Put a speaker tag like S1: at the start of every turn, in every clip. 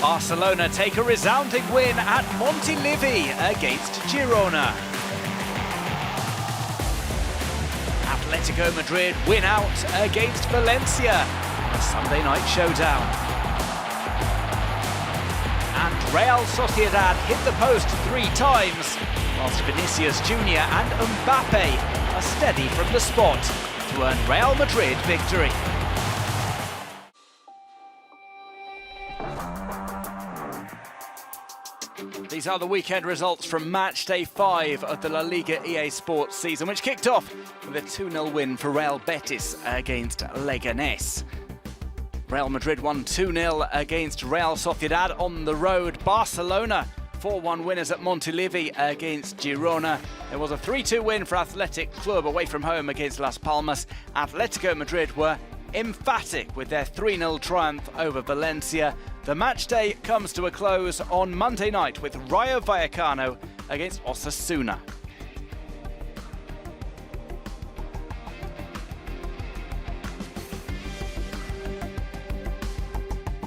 S1: Barcelona take a resounding win at Montilivi against Girona. Atletico Madrid win out against Valencia, a Sunday night showdown. And Real Sociedad hit the post 3 times, whilst Vinicius Jr. and Mbappe are steady from the spot to earn Real Madrid victory. These are the weekend results from match day 5 of the LaLiga EA Sports season, which kicked off with a 2-0 win for Real Betis against Leganés. Real Madrid won 2-0 against Real Sociedad on the road. Barcelona 4-1 winners at Montilivi against Girona. There was a 3-2 win for Athletic Club away from home against Las Palmas. Atletico Madrid were emphatic with their 3-0 triumph over Valencia. The match day comes to a close on Monday night with Rayo Vallecano against Osasuna.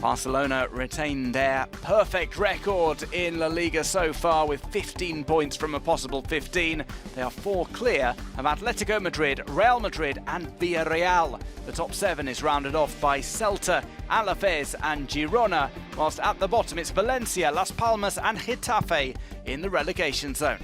S1: Barcelona retain their perfect record in La Liga so far with 15 points from a possible 15. They are 4 clear of Atletico Madrid, Real Madrid and Villarreal. The top 7 is rounded off by Celta, Alavés and Girona, whilst at the bottom it's Valencia, Las Palmas and Getafe in the relegation zone.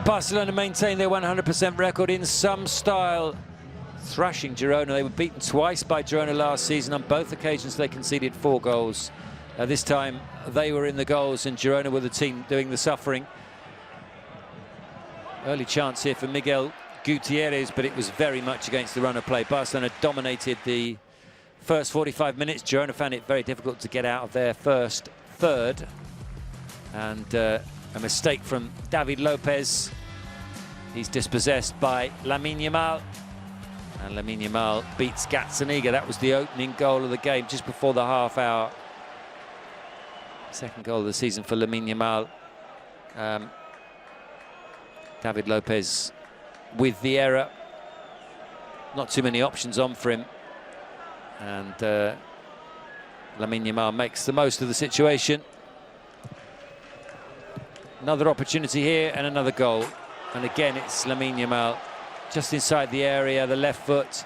S2: Barcelona maintain their 100% record in some style, thrashing Girona. They were beaten twice by Girona last season. On both occasions they conceded 4 goals. This time they were in the goals and Girona were the team doing the suffering. Early chance here for Miguel Gutierrez, but it was very much against the run of play. Barcelona dominated the first 45 minutes. Girona found it very difficult to get out of their first third. And a mistake from David Lopez. He's dispossessed by Lamine Yamal. And Lamine Yamal beats Gazzaniga. That was the opening goal of the game just before the half hour. Second goal of the season for Lamine Yamal. David Lopez with the error. Not too many options on for him. And Lamine Yamal makes the most of the situation. Another opportunity here and another goal. And again, it's Lamine Yamal just inside the area, the left foot.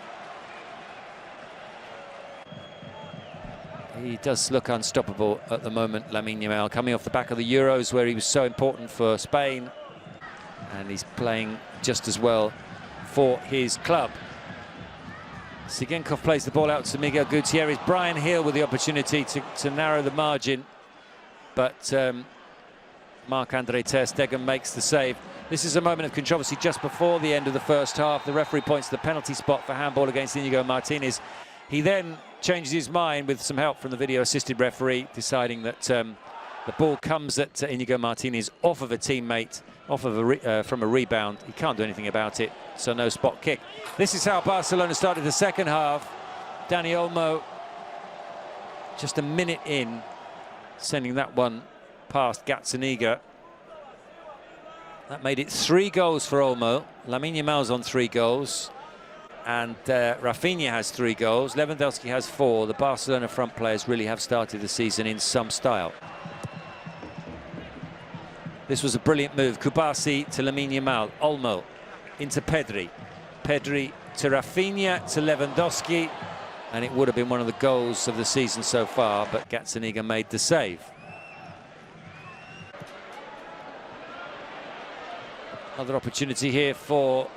S2: He does look unstoppable at the moment, Lamine Yamal, coming off the back of the Euros where he was so important for Spain. And he's playing just as well for his club. Sigenkov plays the ball out to Miguel Gutierrez. Brian Hill with the opportunity to narrow the margin. But Marc-Andre ter Stegen makes the save. This is a moment of controversy just before the end of the first half. The referee points to the penalty spot for handball against Inigo Martinez. He then changes his mind with some help from the video-assisted referee, deciding that the ball comes at Inigo Martinez off of a teammate, from a rebound. He can't do anything about it, so no spot kick. This is how Barcelona started the second half. Dani Olmo, just a minute in, sending that one past Gazzaniga. That made it 3 goals for Olmo. Lamine Yamal's on 3 goals. And Rafinha has 3 goals. Lewandowski has 4. The Barcelona front players really have started the season in some style. This was a brilliant move. Kubasi to Lamine Yamal. Olmo into Pedri. Pedri to Rafinha to Lewandowski. And it would have been one of the goals of the season so far, but Gazzaniga made the save. Another opportunity here for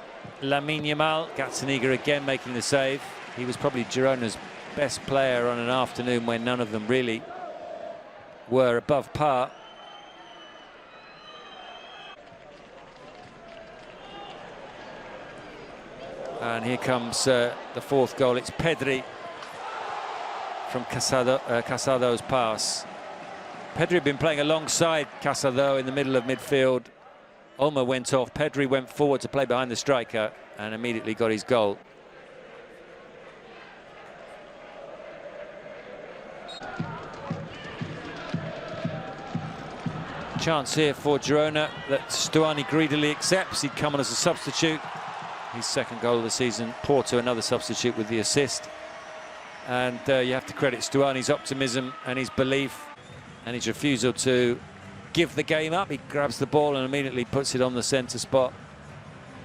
S2: Lamine Yamal. Gazzaniga again making the save. He was probably Girona's best player on an afternoon when none of them really were above par. And here comes the 4th goal. It's Pedri from Casado's pass. Pedri had been playing alongside Casado in the middle of midfield. Olmo went off, Pedri went forward to play behind the striker and immediately got his goal. Chance here for Girona that Stuani greedily accepts. He'd come on as a substitute. His second goal of the season. Porto, another substitute with the assist. And you have to credit Stuani's optimism and his belief and his refusal to give the game up. He grabs the ball and immediately puts it on the centre spot.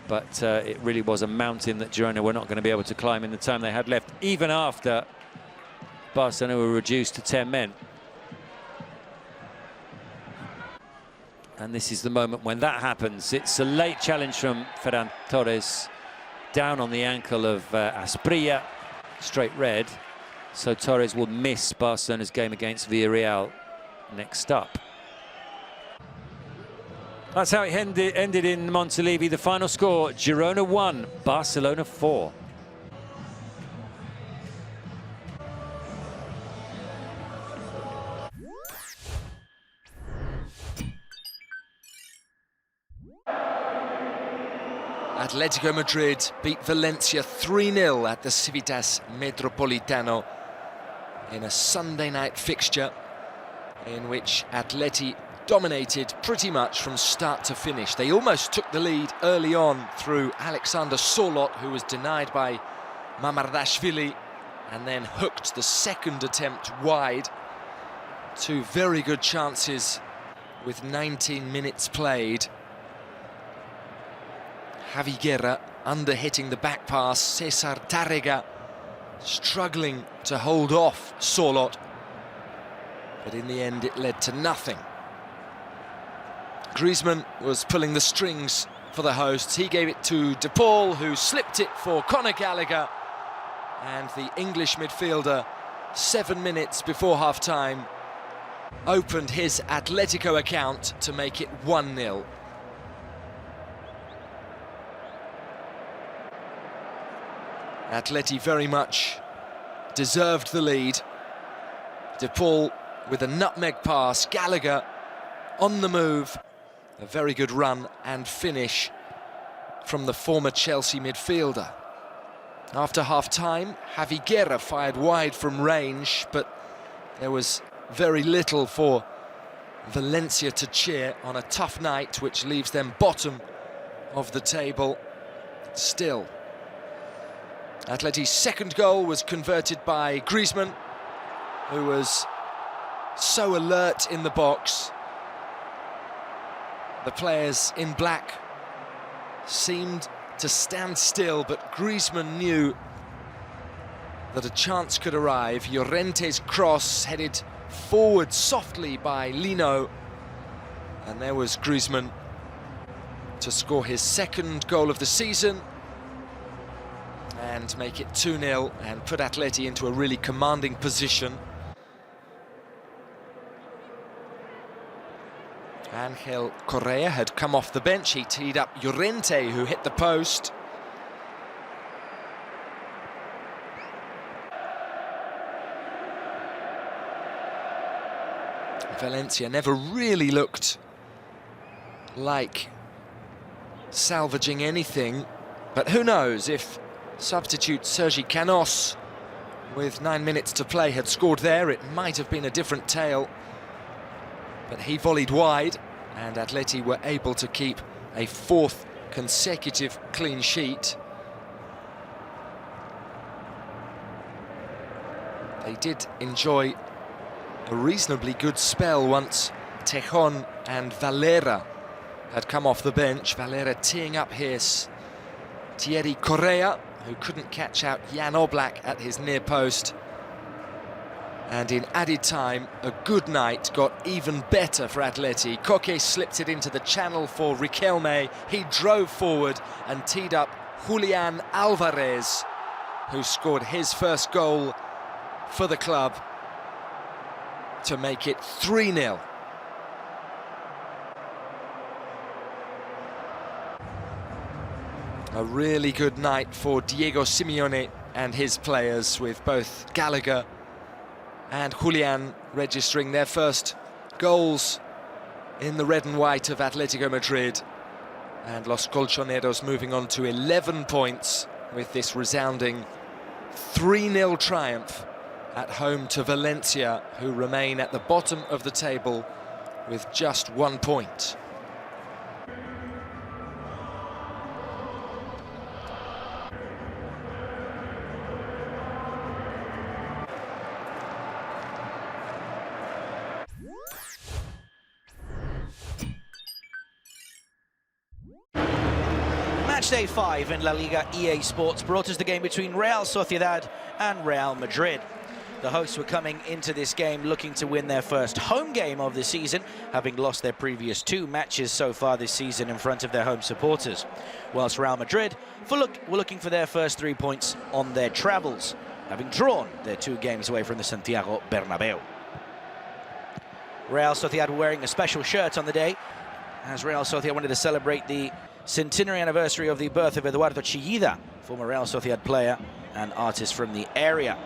S2: But it really was a mountain that Girona were not going to be able to climb in the time they had left, even after Barcelona were reduced to 10 men. And this is the moment when that happens. It's a late challenge from Ferran Torres, down on the ankle of Asprilla, straight red. So Torres will miss Barcelona's game against Villarreal next up. That's how it ended in Montilivi. The final score, Girona 1, Barcelona 4.
S3: Atletico Madrid beat Valencia 3-0 at the Civitas Metropolitano in a Sunday night fixture in which Atleti dominated pretty much from start to finish. They almost took the lead early on through Alexander Solot, who was denied by Mamardashvili, and then hooked the second attempt wide. Two very good chances with 19 minutes played. Javi Guerra under-hitting the back pass. Cesar Tárrega struggling to hold off Solot, but in the end it led to nothing. Griezmann was pulling the strings for the hosts. He gave it to De Paul, who slipped it for Conor Gallagher, and the English midfielder, 7 minutes before half-time, opened his Atletico account to make it 1-0. Atleti very much deserved the lead. De Paul with a nutmeg pass, Gallagher on the move. A very good run and finish from the former Chelsea midfielder. After half-time, Javi Guerra fired wide from range, but there was very little for Valencia to cheer on a tough night, which leaves them bottom of the table still. Atleti's second goal was converted by Griezmann, who was so alert in the box. The players in black seemed to stand still, but Griezmann knew that a chance could arrive. Llorente's cross headed forward softly by Lino, and there was Griezmann to score his second goal of the season and make it 2-0 and put Atleti into a really commanding position. Angel Correa had come off the bench. He teed up Llorente, who hit the post. Valencia never really looked like salvaging anything, but who knows, if substitute Sergi Canos, with 9 minutes to play, had scored there, it might have been a different tale. But he volleyed wide, and Atleti were able to keep a fourth consecutive clean sheet. They did enjoy a reasonably good spell once Tejon and Valera had come off the bench. Valera teeing up his Thierry Correa, who couldn't catch out Jan Oblak at his near post. And in added time, a good night got even better for Atleti. Koke slipped it into the channel for Riquelme. He drove forward and teed up Julian Alvarez, who scored his first goal for the club to make it 3-0. A really good night for Diego Simeone and his players, with both Gallagher and Julian registering their first goals in the red and white of Atletico Madrid. And Los Colchoneros moving on to 11 points with this resounding 3-0 triumph at home to Valencia, who remain at the bottom of the table with just 1 point.
S4: Match day 5 in La Liga EA Sports brought us the game between Real Sociedad and Real Madrid. The hosts were coming into this game looking to win their first home game of the season, having lost their previous 2 matches so far this season in front of their home supporters. Whilst Real Madrid were looking for their first 3 points on their travels, having drawn their 2 games away from the Santiago Bernabeu. Real Sociedad were wearing a special shirt on the day, as Real Sociedad wanted to celebrate the centenary anniversary of the birth of Eduardo Chillida, former Real Sociedad player and artist from the area.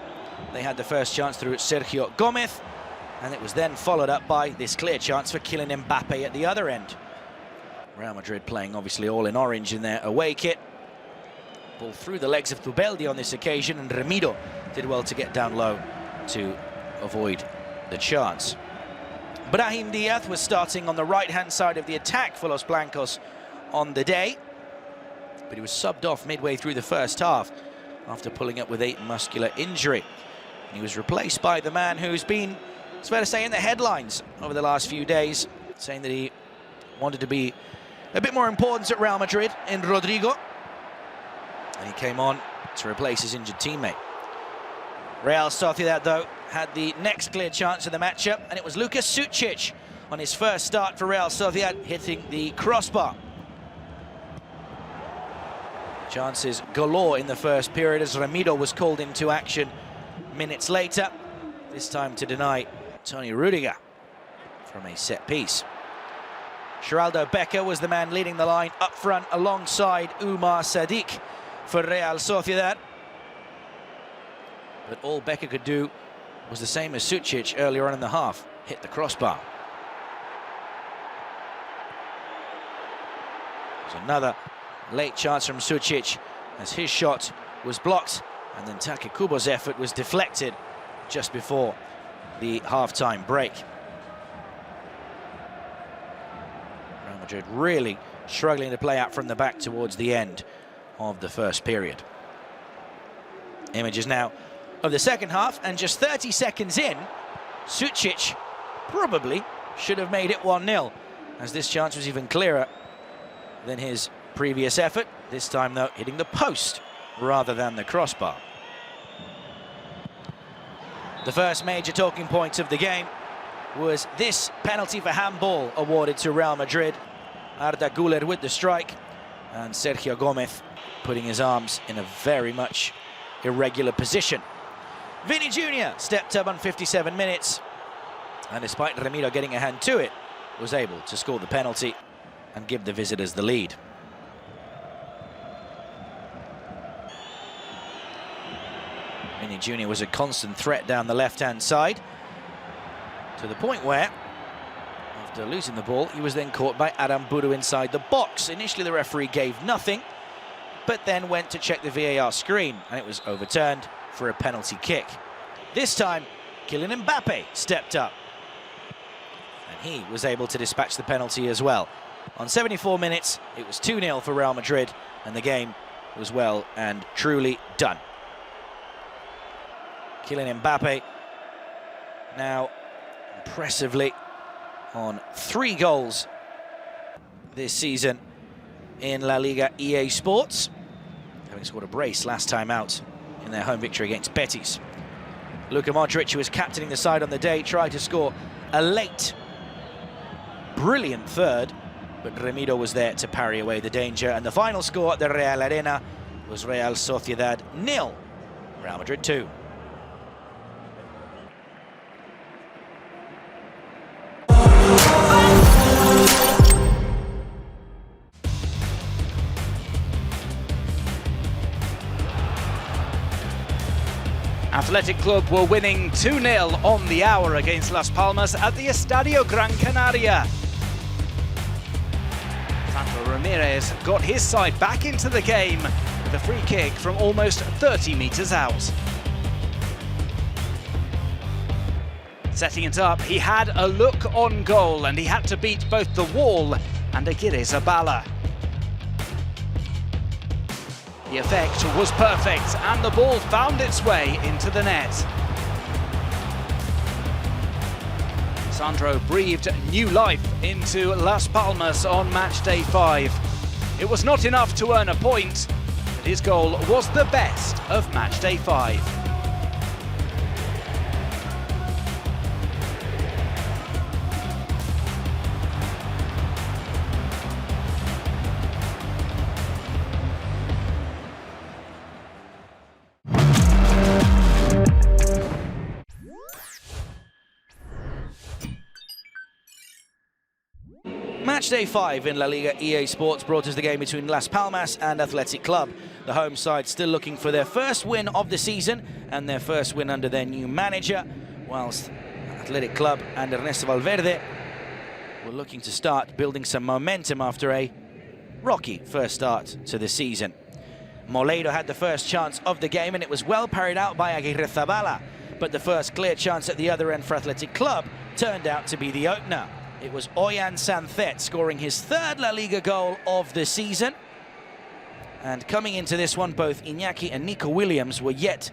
S4: They had the first chance through Sergio Gomez, and it was then followed up by this clear chance for Kylian Mbappe at the other end. Real Madrid playing obviously all in orange in their away kit. Ball through the legs of Tubeldi on this occasion, and Remiro did well to get down low to avoid the chance. Brahim Diaz was starting on the right-hand side of the attack for Los Blancos on the day, but he was subbed off midway through the first half after pulling up with a muscular injury. He was replaced by the man who's been, it's fair to say, in the headlines over the last few days, saying that he wanted to be a bit more important at Real Madrid, in Rodrigo, and he came on to replace his injured teammate. Real Sociedad, though, had the next clear chance of the matchup, and it was Luka Sucic on his first start for Real Sociedad, hitting the crossbar. Chances galore in the first period as Remiro was called into action minutes later, this time to deny Tony Rudiger from a set piece. Geraldo Becker was the man leading the line up front alongside Umar Sadiq for Real Sociedad. But all Becker could do was the same as Sucic earlier on in the half, hit the crossbar. There's another late chance from Sucic as his shot was blocked, and then Take Kubo's effort was deflected just before the half-time break. Real Madrid really struggling to play out from the back towards the end of the first period. Images now of the second half, and just 30 seconds in, Sucic probably should have made it 1-0, as this chance was even clearer than his previous effort, this time though hitting the post rather than the crossbar. The first major talking point of the game was this penalty for handball awarded to Real Madrid. Arda Güler with the strike, and Sergio Gomez putting his arms in a very much irregular position. Vini Jr. stepped up on 57 minutes, and despite Remiro getting a hand to it, was able to score the penalty and give the visitors the lead. Vini Jr. was a constant threat down the left-hand side, to the point where, after losing the ball, he was then caught by Aramburu inside the box. Initially, the referee gave nothing, but then went to check the VAR screen, and it was overturned for a penalty kick. This time, Kylian Mbappe stepped up, and he was able to dispatch the penalty as well. On 74 minutes, it was 2-0 for Real Madrid, and the game was well and truly done. Kylian Mbappe now impressively on 3 goals this season in La Liga EA Sports, having scored a brace last time out in their home victory against Betis. Luka Modric, who was captaining the side on the day, tried to score a late, brilliant third, but Remiro was there to parry away the danger, and the final score at the Real Arena was Real Sociedad 0, Real Madrid 2.
S1: Athletic Club were winning 2-0 on the hour against Las Palmas at the Estadio Gran Canaria. Franco Ramirez got his side back into the game with a free kick from almost 30 metres out. Setting it up, he had a look on goal and he had to beat both the wall and Aguirre Zabala. The effect was perfect and the ball found its way into the net. Sandro breathed new life into Las Palmas on match day 5. It was not enough to earn a point, but his goal was the best of match day 5.
S4: Match day 5 in La Liga EA Sports brought us the game between Las Palmas and Athletic Club. The home side still looking for their first win of the season and their first win under their new manager, whilst Athletic Club and Ernesto Valverde were looking to start building some momentum after a rocky first start to the season. Moledo had the first chance of the game and it was well parried out by Aguirre Zabala, but the first clear chance at the other end for Athletic Club turned out to be the opener. It was Ollán Sancet scoring his third La Liga goal of the season. And coming into this one, both Iñaki and Nico Williams were yet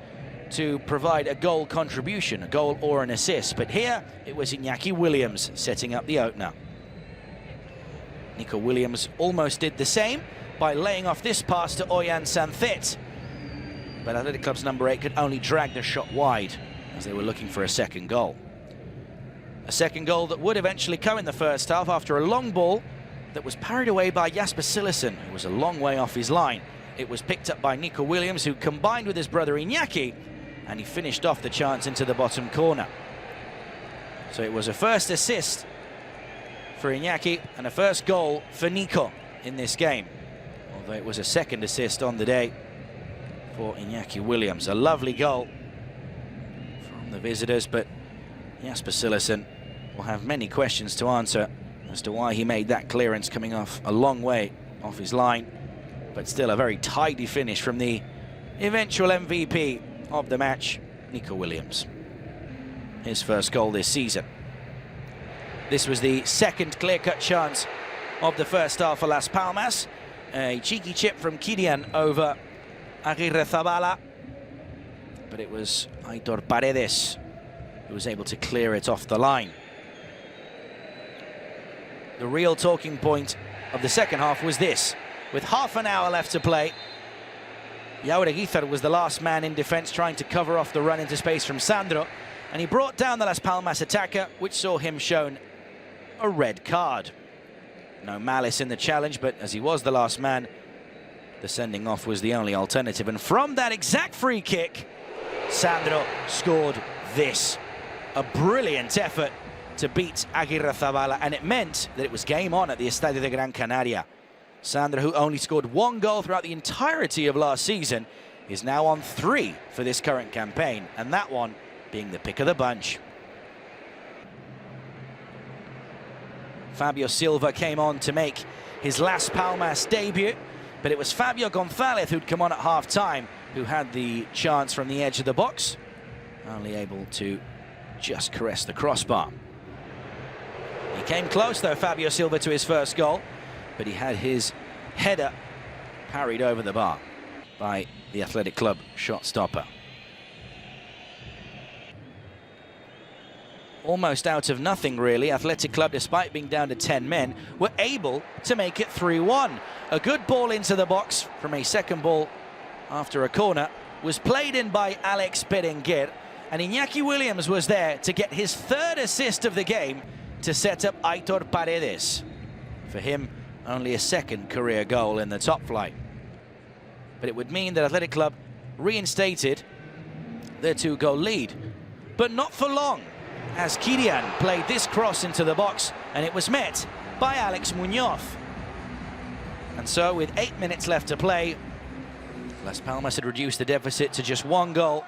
S4: to provide a goal contribution, a goal or an assist. But here, it was Iñaki Williams setting up the opener. Nico Williams almost did the same by laying off this pass to Ollán Sancet. But Athletic Club's number 8 could only drag the shot wide as they were looking for a second goal. A second goal that would eventually come in the first half after a long ball that was parried away by Jasper Cillessen, who was a long way off his line. It was picked up by Nico Williams, who combined with his brother Iñaki, and he finished off the chance into the bottom corner. So it was a first assist for Iñaki and a first goal for Nico in this game, although it was a second assist on the day for Iñaki Williams. A lovely goal from the visitors, but Jasper Cillessen will have many questions to answer as to why he made that clearance coming off a long way off his line, but still a very tidy finish from the eventual MVP of the match, Nico Williams. His first goal this season. This was the second clear-cut chance of the first half for Las Palmas. A cheeky chip from Kylian over Aguirre Zabala, but it was Aitor Paredes who was able to clear it off the line. The real talking point of the second half was this. With half an hour left to play, Jaureguizar was the last man in defence trying to cover off the run into space from Sandro, and he brought down the Las Palmas attacker, which saw him shown a red card. No malice in the challenge, but as he was the last man, the sending off was the only alternative. And from that exact free kick, Sandro scored this. A brilliant effort to beat Aguirre Zabala, and it meant that it was game on at the Estadio de Gran Canaria. Sandro, who only scored 1 goal throughout the entirety of last season, is now on 3 for this current campaign, and that one being the pick of the bunch. Fabio Silva came on to make his Las Palmas debut, but it was Fabio González who'd come on at half-time, who had the chance from the edge of the box, only able to just caress the crossbar. He came close, though, Fabio Silva, to his first goal, but he had his header parried over the bar by the Athletic Club shot stopper. Almost out of nothing, really, Athletic Club, despite being down to 10 men, were able to make it 3-1. A good ball into the box from a second ball after a corner was played in by Alex Berenguer, and Iñaki Williams was there to get his third assist of the game to set up Aitor Paredes. For him, only a second career goal in the top flight. But it would mean that Athletic Club reinstated their 2-goal lead. But not for long, as Kylian played this cross into the box, and it was met by Alex Muñoz. And so, with 8 minutes left to play, Las Palmas had reduced the deficit to just 1 goal.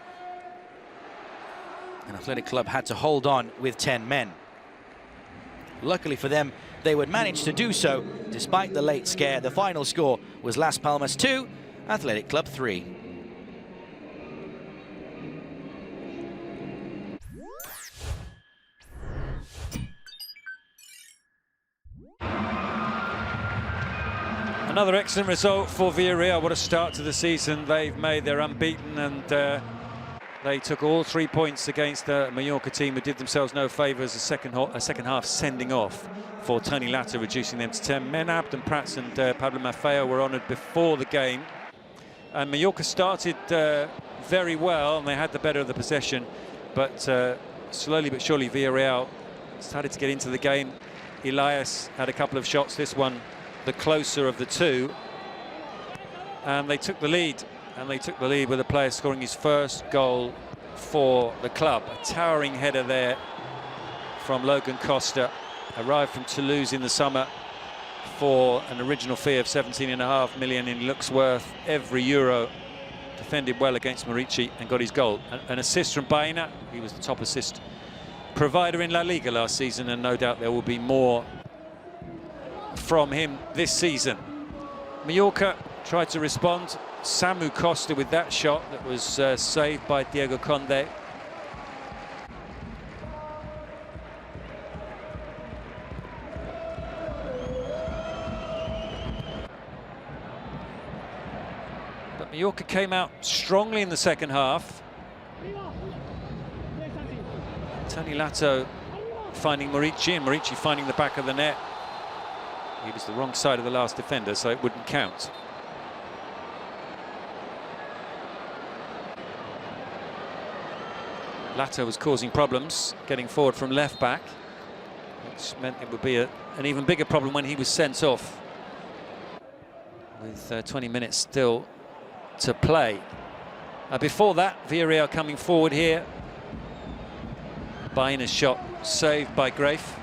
S4: And Athletic Club had to hold on with 10 men. Luckily for them, they would manage to do so despite the late scare. The final score was Las Palmas 2, Athletic Club 3.
S2: Another excellent result for Villarreal. What a start to the season they've made. They're unbeaten, and they took all 3 points against the Mallorca team, who did themselves no favours. A second half sending off for Tony Latta, reducing them to 10 men. Abden Prats and Pablo Maffeo were honoured before the game. And Mallorca started very well, and they had the better of the possession. But slowly but surely, Villarreal started to get into the game. Elias had a couple of shots, this one the closer of the two. And they took the lead. And they took the lead with a player scoring his first goal for the club. A towering header there from Logan Costa. Arrived from Toulouse in the summer for an original fee of 17.5 million, and he looks worth every euro. Defended well against Morici and got his goal. An assist from Baena. He was the top assist provider in La Liga last season, and no doubt there will be more from him this season. Mallorca tried to respond. Samu Costa with that shot that was saved by Diego Conde. But Mallorca came out strongly in the second half. Tony Latta finding Morici, and Morici finding the back of the net. He was the wrong side of the last defender, so it wouldn't count. Latta was causing problems, getting forward from left back, which meant it would be an even bigger problem when he was sent off, with 20 minutes still to play. Before that, Villarreal coming forward here. Baena's shot saved by Grafe.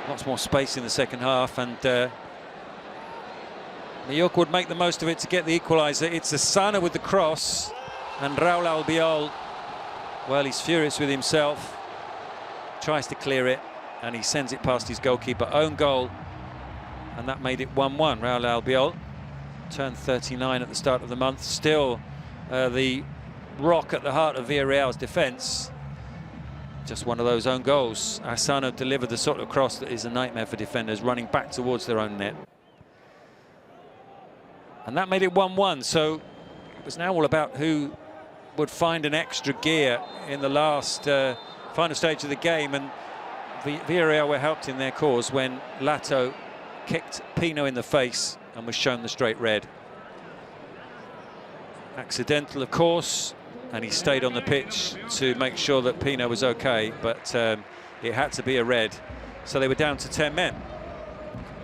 S2: Lots more space in the second half, and Mallorca would make the most of it to get the equaliser. It's Asana with the cross, and Raul Albiol, well, he's furious with himself. Tries to clear it, and he sends it past his goalkeeper. Own goal, and that made it 1-1. Raul Albiol turned 39 at the start of the month. Still the rock at the heart of Villarreal's defence. Just one of those own goals. Asano delivered the sort of cross that is a nightmare for defenders, running back towards their own net. And that made it 1-1, so it was now all about who would find an extra gear in the last final stage of the game, and Villarreal were helped in their cause when Lato kicked Pino in the face and was shown the straight red. Accidental, of course, and he stayed on the pitch to make sure that Pino was okay, but it had to be a red, so they were down to 10 men.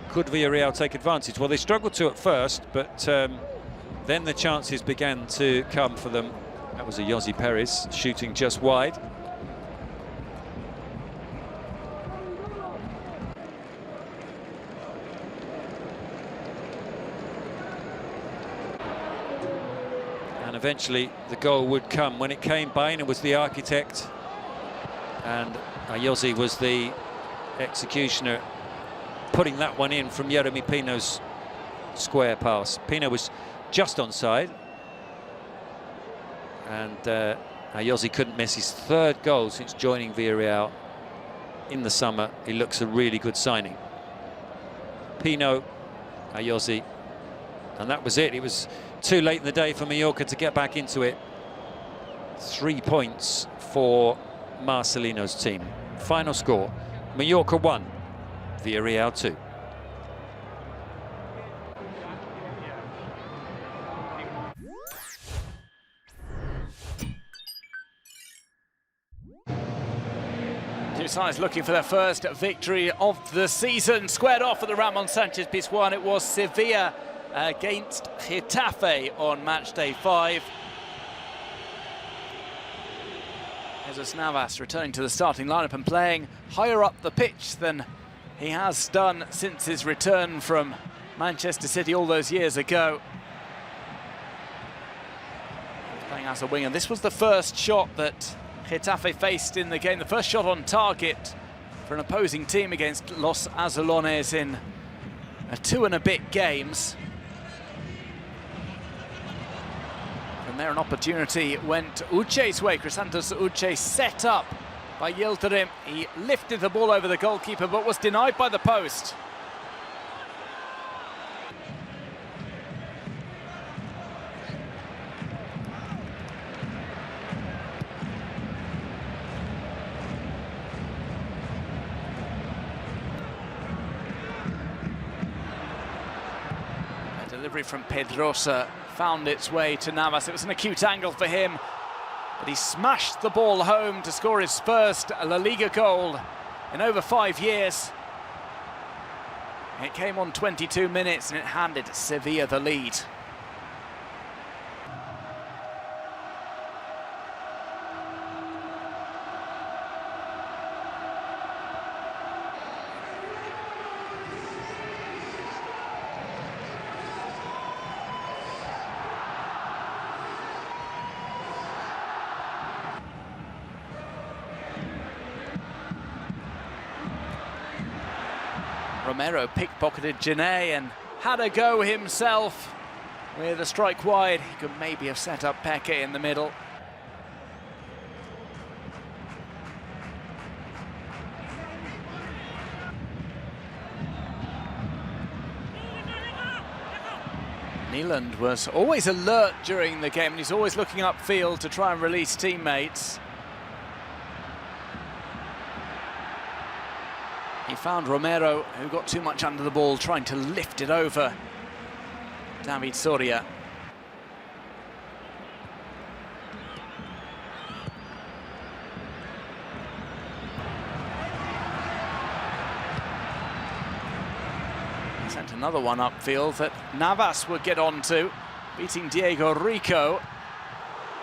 S2: Could Villarreal take advantage? Well, they struggled to at first, but then the chances began to come for them. That was a Yossi Perez shooting just wide. And eventually the goal would come. When it came, Baena was the architect, and Yossi was the executioner, putting that one in from Jeremy Pino's square pass. Pino was just onside, and Yossi couldn't miss his third goal since joining Villarreal in the summer. He looks a really good signing. Pino, Yossi, and that was it. It was too late in the day for Mallorca to get back into it. 3 points for Marcelino's team. Final score, Mallorca 1, Villarreal 2.
S1: Two sides looking for their first victory of the season. Squared off at the Ramon Sanchez Pizjuan. It was Sevilla against Getafe on match day 5. Jesus Navas returning to the starting lineup and playing higher up the pitch than he has done since his return from Manchester City all those years ago. Playing as a winger. This was the first shot that Getafe faced in the game, the first shot on target for an opposing team against Los Azulones in 2 and a bit games. From there, an opportunity went Uche's way. Crisantos Uche set up by Yildirim. He lifted the ball over the goalkeeper but was denied by the post. A delivery from Pedrosa found its way to Navas. It was an acute angle for him, but he smashed the ball home to score his first La Liga goal in over 5 years. It came on 22 minutes and it handed Sevilla the lead. Romero pickpocketed Janae and had a go himself with a strike wide. He could maybe have set up Peque in the middle. Neeland was always alert during the game and he's always looking upfield to try and release teammates. He found Romero, who got too much under the ball, trying to lift it over David Soria. He sent another one upfield that Navas would get onto, beating Diego Rico.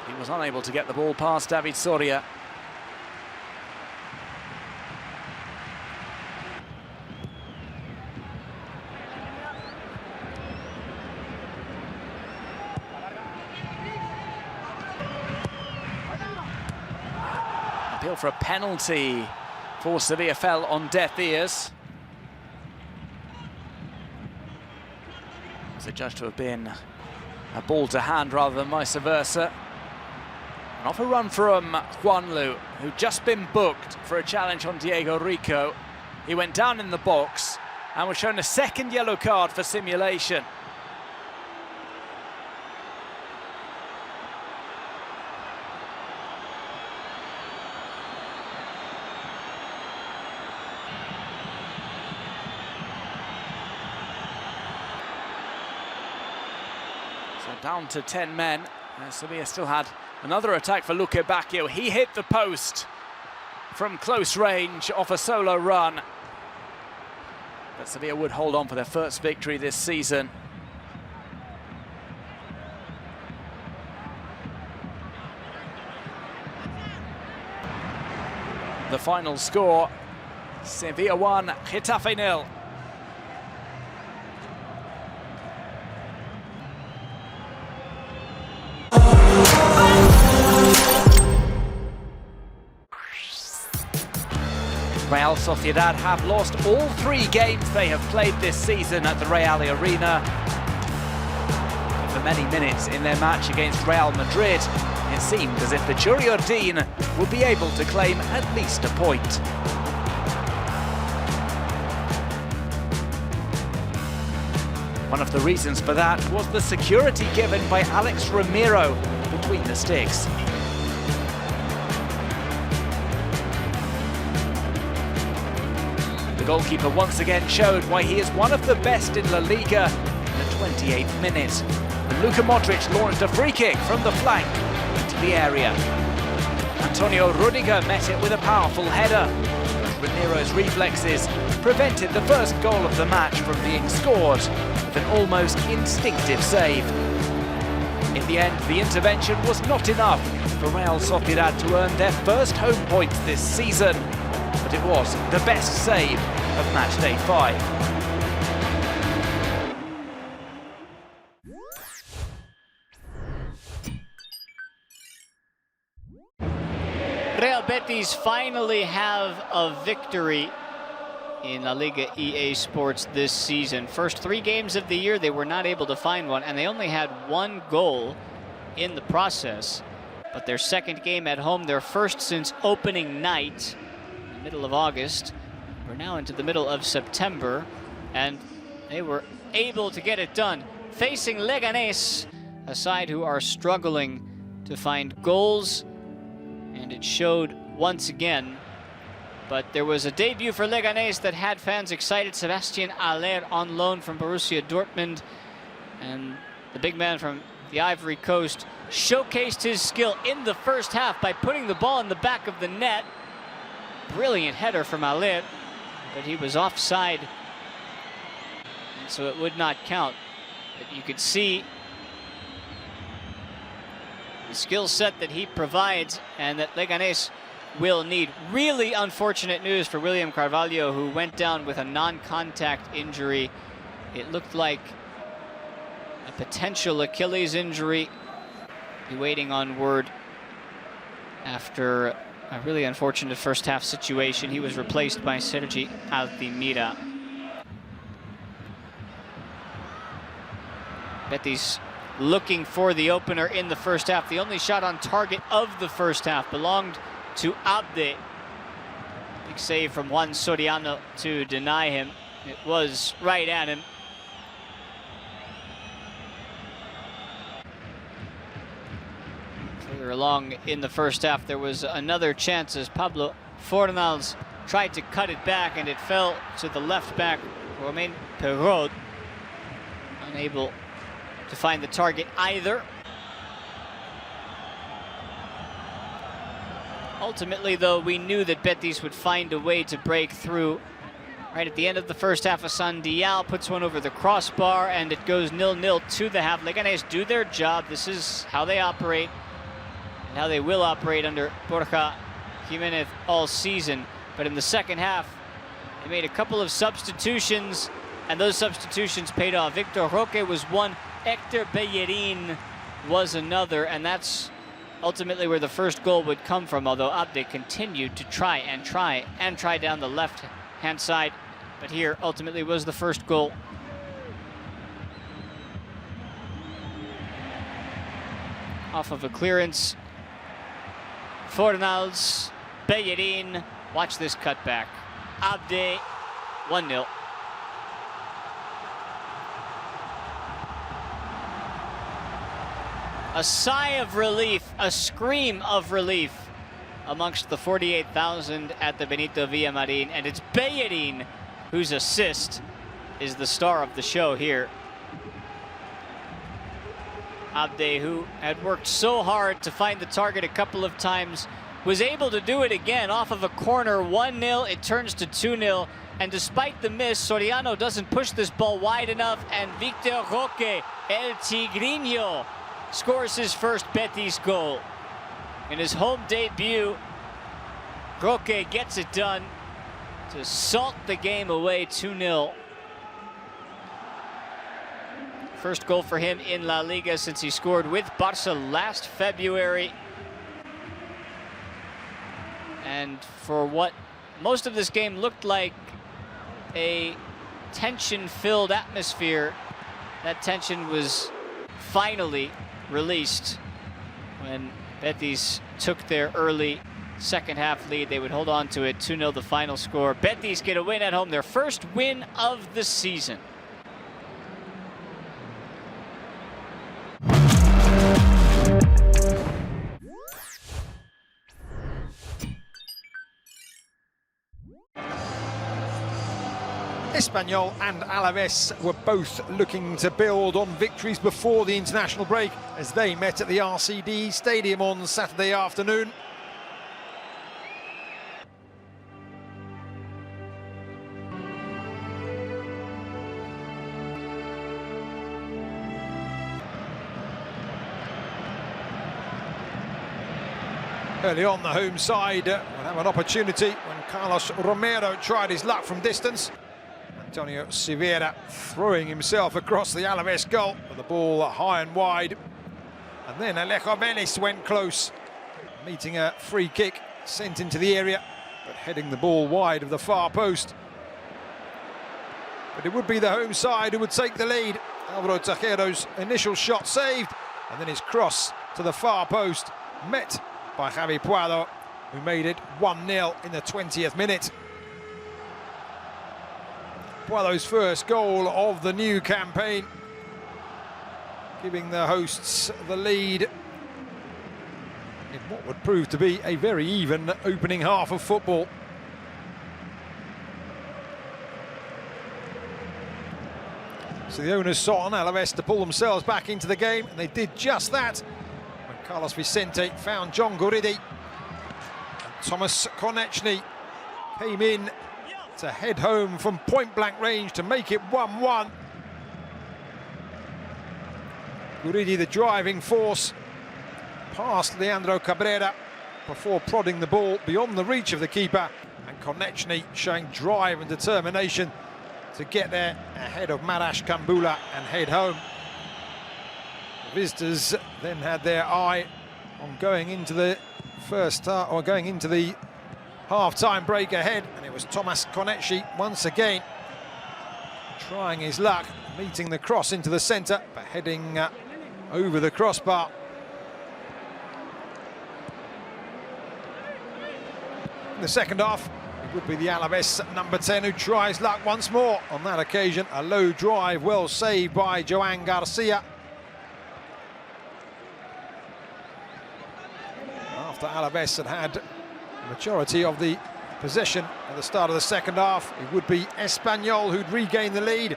S1: He was unable to get the ball past David Soria. Appeal for a penalty for Sevilla fell on deaf ears. It was judged to have been a ball to hand rather than vice versa. And off a run from Juanlu, who'd just been booked for a challenge on Diego Rico. He went down in the box and was shown a second yellow card for simulation. Down to 10 men. Sevilla still had another attack for Luque Bacchio. He hit the post from close range off a solo run. But Sevilla would hold on for their first victory this season. The final score, Sevilla 1, Getafe 0. Real Sociedad have lost all 3 games they have played this season at the Real Arena. For many minutes in their match against Real Madrid, it seemed as if the Churiordin would be able to claim at least a point. One of the reasons for that was the security given by Alex Ramiro between the sticks. The goalkeeper once again showed why he is one of the best in La Liga in the 28th minute. And Luka Modric launched a free kick from the flank into the area. Antonio Rudiger met it with a powerful header. But Ramiro's reflexes prevented the first goal of the match from being scored with an almost instinctive save. In the end, the intervention was not enough for Real Sociedad to earn their first home points this season. But it was the best save of match day 5.
S5: Real Betis finally have a victory in La Liga EA Sports this season. First 3 games of the year, they were not able to find one, and they only had 1 goal in the process. But their second game at home, their first since opening night, in the middle of August. We're now into the middle of September, and they were able to get it done. Facing Leganés, a side who are struggling to find goals, and it showed once again. But there was a debut for Leganés that had fans excited. Sebastian Aller on loan from Borussia Dortmund, and the big man from the Ivory Coast showcased his skill in the first half by putting the ball in the back of the net. Brilliant header from Aller, but he was offside, and so it would not count. But you could see the skill set that he provides and that Leganés will need. Really unfortunate news for William Carvalho, who went down with a non-contact injury. It looked like a potential Achilles injury. Be waiting on word after a really unfortunate first half situation. He was replaced by Sergi Altimira. Betis looking for the opener in the first half. The only shot on target of the first half belonged to Abde. Big save from Juan Soriano to deny him. It was right at him. Further along in the first half, there was another chance as Pablo Fornals tried to cut it back, and it fell to the left back, Romain Perraud, unable to find the target either. Ultimately, though, we knew that Betis would find a way to break through. Right at the end of the first half, Hassan Dial puts one over the crossbar, and it goes 0-0 to the half. Leganés do their job. This is how they operate, and how they will operate under Borja Jimenez all season. But in the second half, they made a couple of substitutions, and those substitutions paid off. Victor Roque was one, Hector Bellerin was another, and that's ultimately where the first goal would come from, although Abde continued to try down the left-hand side. But here, ultimately, was the first goal. Off of a clearance. Fornals, Bellerin, watch this cutback. Abde, 1-0. A sigh of relief, a scream of relief amongst the 48,000 at the Benito Villamarin, and it's Bellerin whose assist is the star of the show here. Abde, who had worked so hard to find the target a couple of times, was able to do it again off of a corner. 1-0, it turns to 2-0, and despite the miss, Soriano doesn't push this ball wide enough, and Victor Roque, El Tigrinho, scores his first Betis goal. In his home debut, Roque gets it done to salt the game away, 2-0. First goal for him in La Liga since he scored with Barca last February. And for what most of this game looked like a tension-filled atmosphere, that tension was finally released when Betis took their early second half lead. They would hold on to it, 2-0 the final score. Betis get a win at home, their first win of the season.
S6: Espanyol and Alaves were both looking to build on victories before the international break as they met at the RCD Stadium on Saturday afternoon. Early on, the home side would have an opportunity when Carlos Romero tried his luck from distance. Antonio Silveira throwing himself across the Alaves goal with the ball high and wide. And then Alejo Vélez went close, meeting a free kick sent into the area, but heading the ball wide of the far post. But it would be the home side who would take the lead. Alvaro Tejero's initial shot saved, and then his cross to the far post met by Javi Puado, who made it 1-0 in the 20th minute. Puado's first goal of the new campaign, giving the hosts the lead in what would prove to be a very even opening half of football. So the owners saw on Alaves to pull themselves back into the game, and they did just that when Carlos Vicente found John Guridi. And Thomas Konechny came in to head home from point-blank range to make it 1-1. Guridi, the driving force, past Leandro Cabrera before prodding the ball beyond the reach of the keeper, and Konechny showing drive and determination to get there ahead of Marash Kambula and head home. The visitors then had their eye on going into the first half, or going into the half-time break ahead, and it was Thomas Konechny once again trying his luck, meeting the cross into the centre, but heading over the crossbar. In the second half, it would be the Alaves number 10 who tries luck once more. On that occasion, a low drive, well saved by Joan Garcia. After Alaves had had the majority of the possession at the start of the second half, it would be Espanyol who'd regain the lead.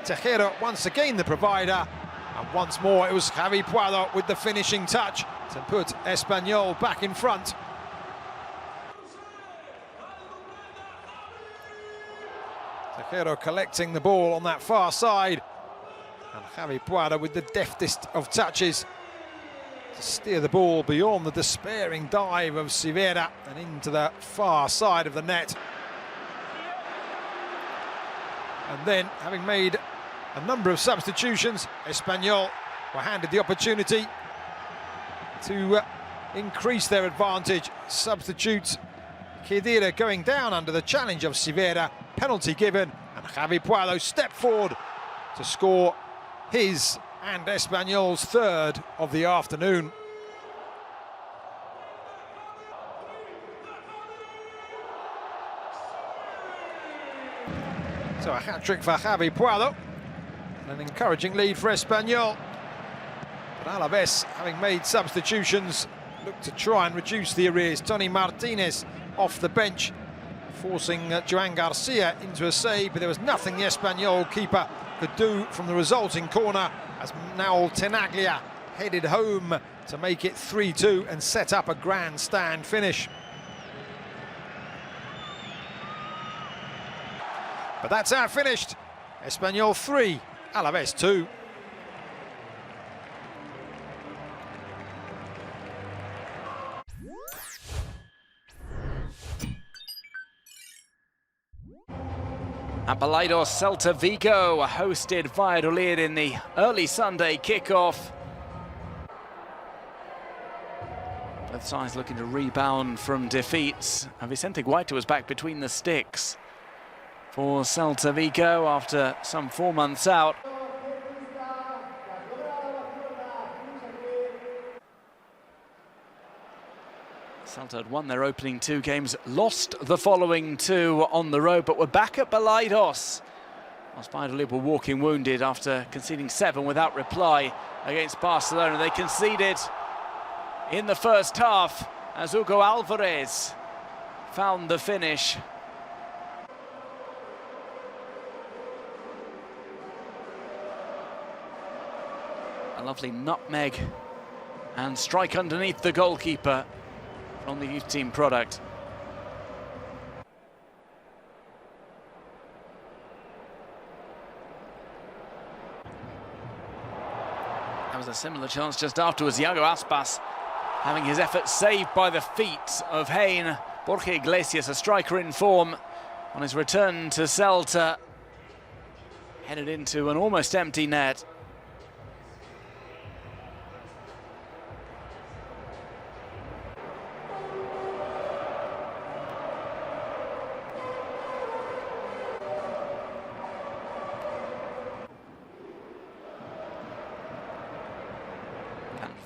S6: Tejero once again the provider, and once more it was Javi Puado with the finishing touch to put Espanyol back in front. Tejero collecting the ball on that far side, and Javi Puado with the deftest of touches to steer the ball beyond the despairing dive of Sivera and into the far side of the net. And then, having made a number of substitutions, Espanyol were handed the opportunity to increase their advantage. Substitutes Khedira going down under the challenge of Sivera, penalty given, and Javi Puado stepped forward to score his and Espanyol's third of the afternoon. So a hat-trick for Javi Puado, and an encouraging lead for Espanyol. But Alaves, having made substitutions, looked to try and reduce the arrears. Tony Martinez off the bench, forcing Joan Garcia into a save, but there was nothing the Espanyol keeper could do from the resulting corner, as Naol Tenaglia headed home to make it 3-2 and set up a grandstand finish. But that's how it finished. Espanyol 3, Alaves 2.
S1: At Balaidos, Celta Vigo hosted Valladolid in the early Sunday kickoff. Both sides looking to rebound from defeats. And Vicente Guaita was back between the sticks for Celta Vigo after some 4 months out. Celta had won their opening 2 games, lost the following 2 on the road, but were back at Balaidos. Whilst Valladolid were walking wounded after conceding 7 without reply against Barcelona. They conceded in the first half as Hugo Alvarez found the finish. A lovely nutmeg and strike underneath the goalkeeper on the youth team product. There was a similar chance just afterwards. Iago Aspas having his effort saved by the feet of Hein. Borja Iglesias, a striker in form, on his return to Celta, headed into an almost empty net.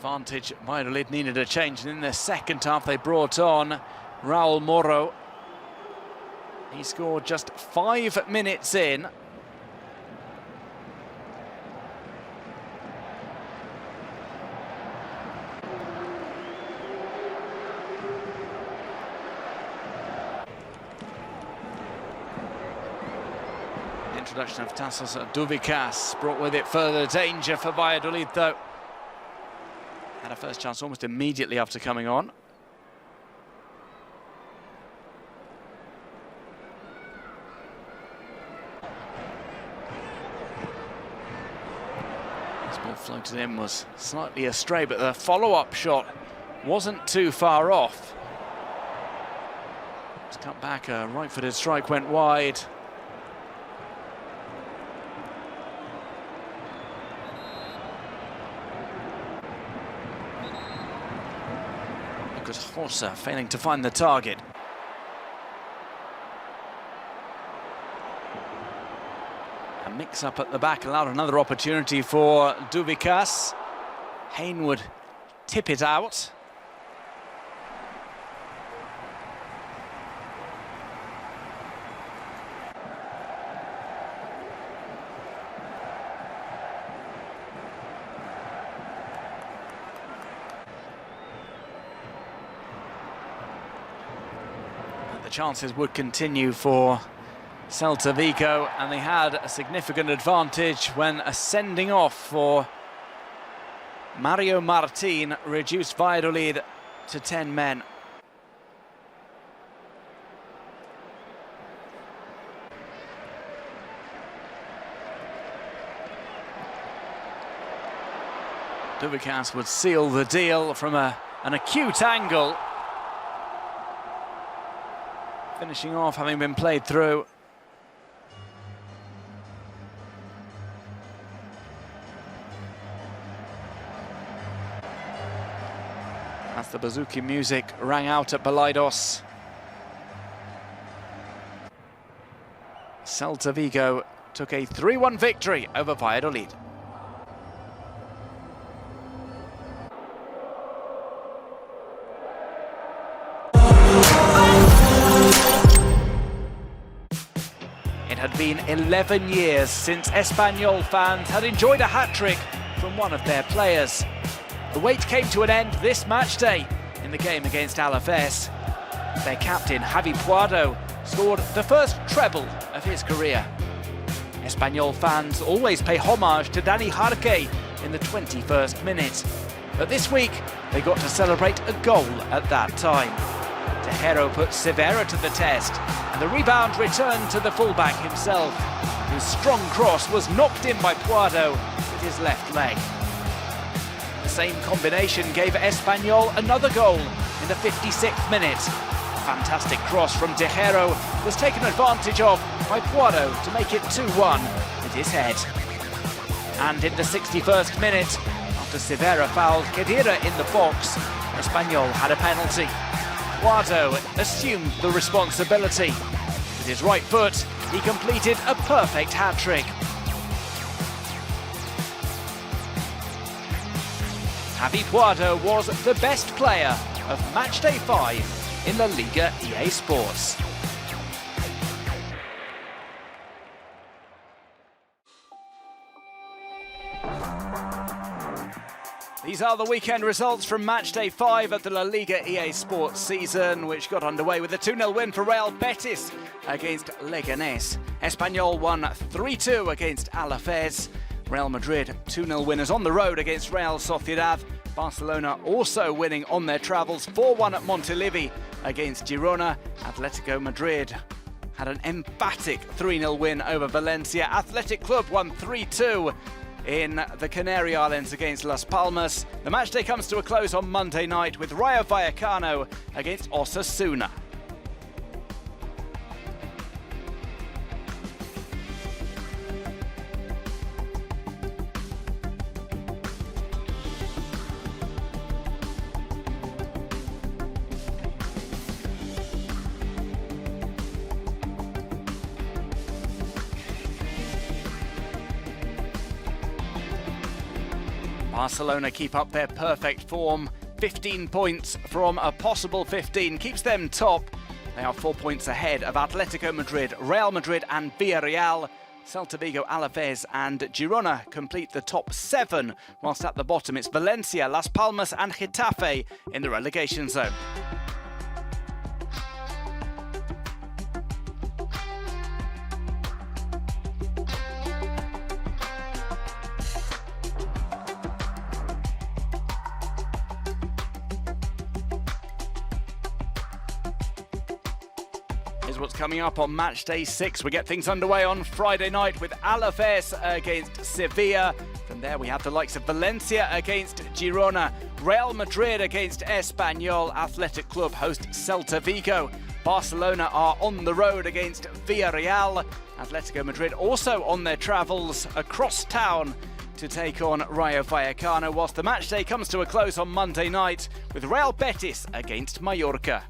S1: advantage. Valladolid needed a change, and in the second half they brought on Raul Moro. He scored just 5 minutes in. Introduction of Tassos Duvikas brought with it further danger for Valladolid, though. Had a first chance almost immediately after coming on. This ball floated in, was slightly astray, but the follow-up shot wasn't too far off. It's cut back, a right-footed strike went wide. Horsa failing to find the target. A mix-up at the back allowed another opportunity for Duvikas. Hayne would tip it out. Chances would continue for Celta Vigo, and they had a significant advantage when a sending off for Mario Martin reduced Valladolid to 10 men. Duvikas would seal the deal from an acute angle. Finishing off, having been played through. As the bouzouki music rang out at Balaidos. Celta Vigo took a 3-1 victory over Valladolid. It had been 11 years since Espanyol fans had enjoyed a hat-trick from one of their players. The wait came to an end this match day in the game against Alavés. Their captain, Javi Puado, scored the first treble of his career. Espanyol fans always pay homage to Dani Jarque in the 21st minute. But this week, they got to celebrate a goal at that time. Tejero put Severa to the test, and the rebound returned to the fullback himself, whose strong cross was knocked in by Puado with his left leg. The same combination gave Espanyol another goal in the 56th minute. A fantastic cross from Tejero was taken advantage of by Puado to make it 2-1 with his head. And in the 61st minute, after Severa fouled Kedira in the box, Espanyol had a penalty. Puado assumed the responsibility. With his right foot, he completed a perfect hat-trick. Javi Puado was the best player of matchday 5 in LaLiga EA Sports. These are the weekend results from matchday 5 of the La Liga EA Sports season, which got underway with a 2-0 win for Real Betis against Leganés. Espanyol won 3-2 against Alavés. Real Madrid 2-0 winners on the road against Real Sociedad. Barcelona also winning on their travels 4-1 at Montilivi against Girona. Atletico Madrid had an emphatic 3-0 win over Valencia. Athletic Club won 3-2 in the Canary Islands against Las Palmas. The matchday comes to a close on Monday night with Rayo Vallecano against Osasuna. Barcelona keep up their perfect form. 15 points from a possible 15 keeps them top. They are 4 points ahead of Atletico Madrid, Real Madrid and Villarreal. Celta Vigo, Alaves and Girona complete the top 7, whilst at the bottom it's Valencia, Las Palmas and Getafe in the relegation zone. Here's what's coming up on match day 6. We get things underway on Friday night with Alaves against Sevilla. From there we have the likes of Valencia against Girona, Real Madrid against Espanyol, Athletic Club host Celta Vigo. Barcelona are on the road against Villarreal. Atletico Madrid also on their travels across town to take on Rayo Vallecano, whilst the match day comes to a close on Monday night with Real Betis against Mallorca.